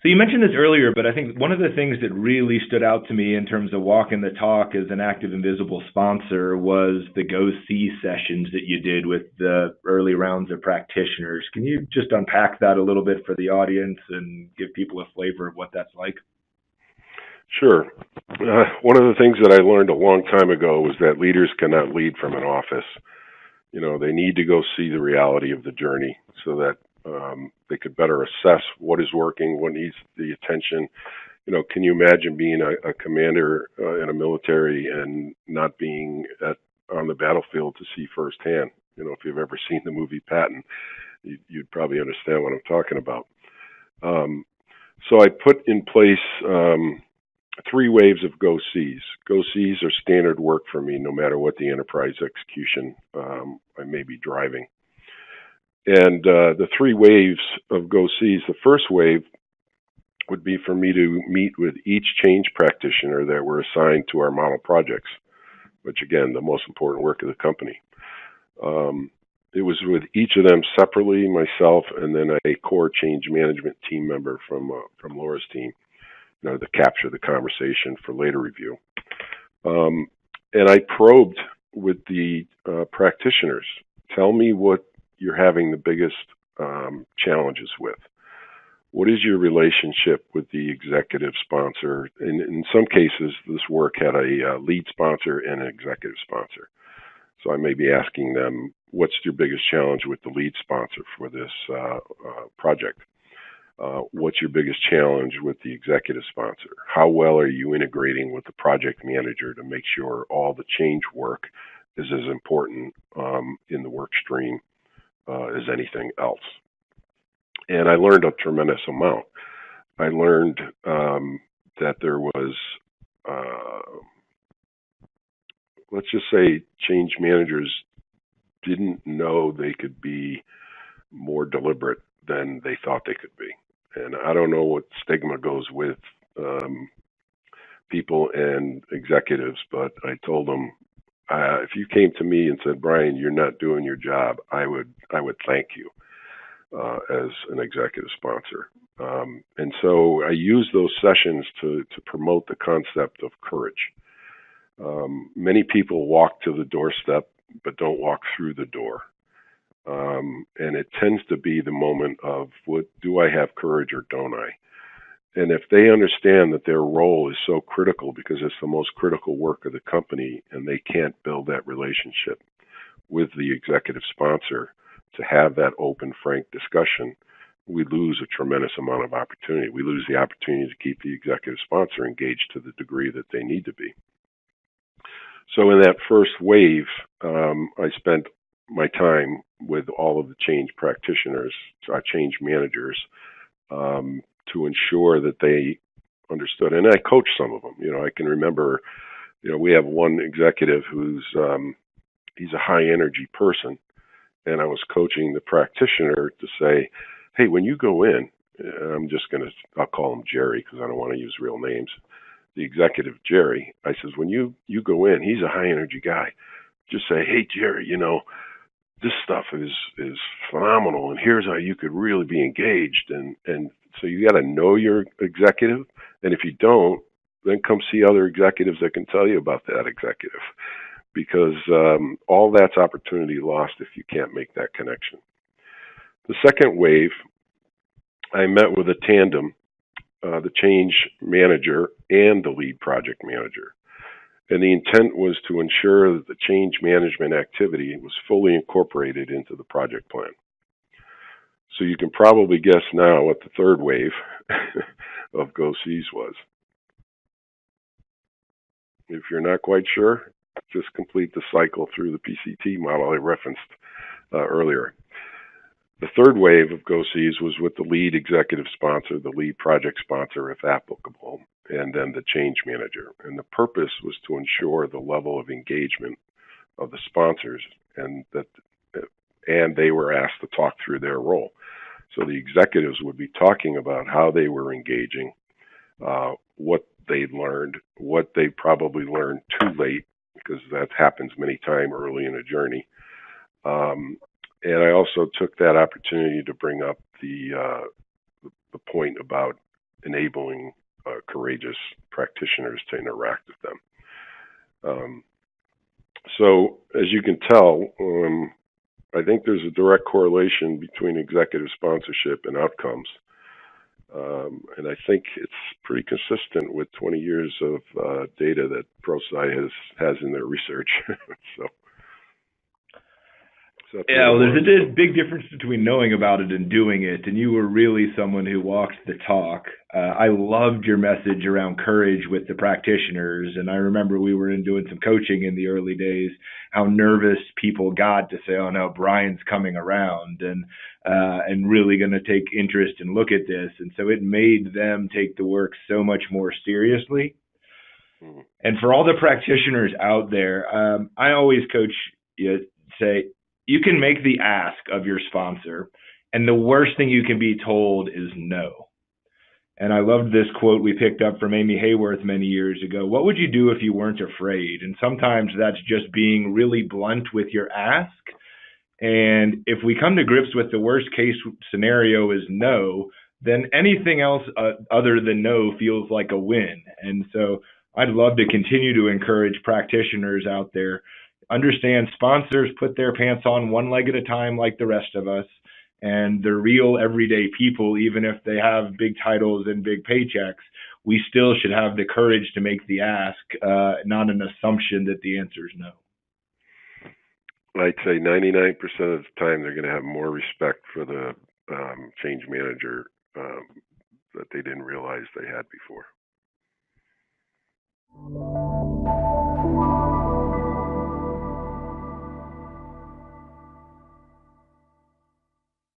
So you mentioned this earlier, but I think one of the things that really stood out to me in terms of walking the talk as an active and visible sponsor was the Go See sessions that you did with the early rounds of practitioners. Can you just unpack that a little bit for the audience and give people a flavor of what that's like? Sure. One of the things that I learned a long time ago was that leaders cannot lead from an office. They need to go see the reality of the journey so that they could better assess what is working, what needs the attention. Can you imagine being a commander in a military and not being on the battlefield to see firsthand? If you've ever seen the movie Patton, you'd probably understand what I'm talking about. So I put in place 3 waves of Go Sees. Go Sees are standard work for me, no matter what the enterprise execution I may be driving. And the 3 waves of Go Sees, the first wave would be for me to meet with each change practitioner that were assigned to our model projects, which again, the most important work of the company. It was with each of them separately, myself, and then a core change management team member from Laura's team, to capture the conversation for later review. And I probed with the practitioners. Tell me what you're having the biggest challenges with. What is your relationship with the executive sponsor? And in some cases, this work had a lead sponsor and an executive sponsor. So I may be asking them, what's your biggest challenge with the lead sponsor for this project? What's your biggest challenge with the executive sponsor? How well are you integrating with the project manager to make sure all the change work is as important in the work stream as anything else? And I learned a tremendous amount. I learned that there was, let's just say, change managers didn't know they could be more deliberate than they thought they could be. And I don't know what stigma goes with people and executives, but I told them, if you came to me and said, Bryan, you're not doing your job, I would thank you as an executive sponsor. And so I use those sessions to promote the concept of courage. Many people walk to the doorstep, but don't walk through the door. And it tends to be the moment of, what do I have courage or don't I? And if they understand that their role is so critical because it's the most critical work of the company, and they can't build that relationship with the executive sponsor to have that open, frank discussion, we lose a tremendous amount of opportunity. We lose the opportunity to keep the executive sponsor engaged to the degree that they need to be. So in that first wave, I spent my time with all of the change practitioners, change managers, to ensure that they understood. And I coached some of them. I can remember, we have one executive who's he's a high energy person, and I was coaching the practitioner to say, hey, when you go in, I'll call him Jerry because I don't want to use real names. The executive, Jerry, I says, when you go in, he's a high energy guy. Just say, hey, Jerry, this stuff is phenomenal, and here's how you could really be engaged. And so you got to know your executive, and if you don't, then come see other executives that can tell you about that executive, because all that's opportunity lost if you can't make that connection. The second wave, I met with a tandem, the change manager and the lead project manager. And the intent was to ensure that the change management activity was fully incorporated into the project plan. So you can probably guess now what the third wave of Go Sees was. If you're not quite sure, just complete the cycle through the PCT model I referenced earlier. The third wave of Go Sees was with the lead executive sponsor, the lead project sponsor, if applicable, and then the change manager. And the purpose was to ensure the level of engagement of the sponsors, and they were asked to talk through their role. So the executives would be talking about how they were engaging, what they'd learned, what they probably learned too late, because that happens many times early in a journey. And I also took that opportunity to bring up the point about enabling courageous practitioners to interact with them. So, as you can tell, I think there's a direct correlation between executive sponsorship and outcomes. And I think it's pretty consistent with 20 years of data that Prosci has in their research. so, Yeah, well, there's a big difference between knowing about it and doing it, and you were really someone who walks the talk. I loved your message around courage with the practitioners, and I remember we were doing some coaching in the early days, how nervous people got to say, "Oh no, Bryan's coming around," and really going to take interest and look at this, and so it made them take the work so much more seriously. And for all the practitioners out there, I always coach you say, you can make the ask of your sponsor, and the worst thing you can be told is no. And I loved this quote we picked up from Amy Hayworth many years ago. What would you do if you weren't afraid? And sometimes that's just being really blunt with your ask. And if we come to grips with the worst case scenario is no, then anything else other than no feels like a win. And so I'd love to continue to encourage practitioners out there. Understand sponsors put their pants on one leg at a time like the rest of us, and they're real everyday people. Even if they have big titles and big paychecks, we still should have the courage to make the ask, not an assumption that the answer is no. I'd say 99% of the time they're going to have more respect for the change manager that they didn't realize they had before.